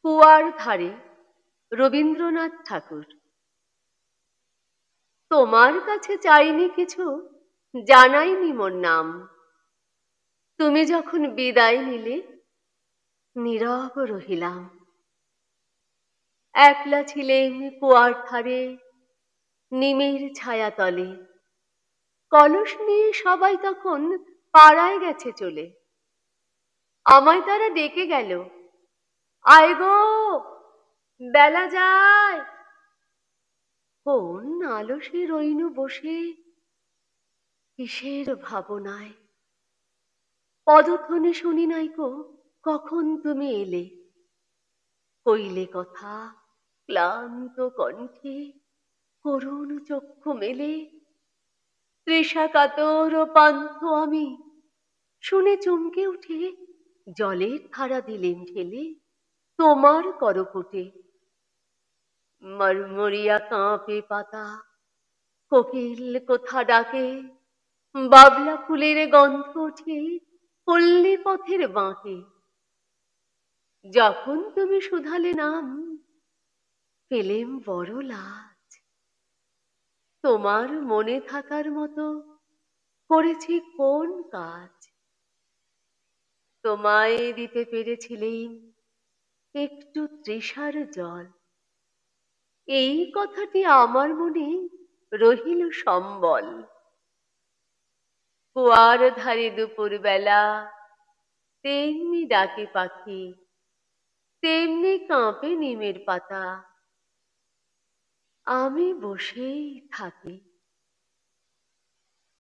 কুয়ার ধারে রবীন্দ্রনাথ ঠাকুর। তোমার কাছে চাইনি কিছু, জানাইনি মোর নাম। তুমি যখন বিদায় নিলে, নীরব রহিলাম। একলা ছিলেম কুয়ার ধারে, নিমের ছায়া তলে। কলস নিয়ে সবাই তখন পাড়ায় গেছে চলে। আমায় তারা ডেকে গেল, আয় গো, বেলা যায়। কোন আলসে রইনু বসে, কিসের ভাবনায়। পদধ্বনি শুনি নাইকো, কখন তুমি এলে। কইলে কথা ক্লান্ত কণ্ঠে, করুণ চক্ষু মেলে। তৃষা কাতর ও পান্থ আমি, শুনে চমকে উঠে জলের ধারা দিলেন ঢেলে তোমার করপুটে। মরমরিয়া কাঁপে পাতা, কোকিল কোথা ডাকে। বাবলা ফুলের গন্ধ ওঠে পল্লী পথের বাঁকে। যখন তুমি শুধালে নাম, পেলেম বড় লাজ। তোমার মনে থাকার মতো করেছি কোন কাজ। তোমায় দিতে পেরেছিলেম একটু তৃষার জল। এই কথাটি আমার মনে রহিল সম্বল। কুয়ার ধারে দুপুর বেলা, তেমনি ডাকে পাখি, তেমনি কাঁপে নিমের পাতা। আমি বসেই থাকি।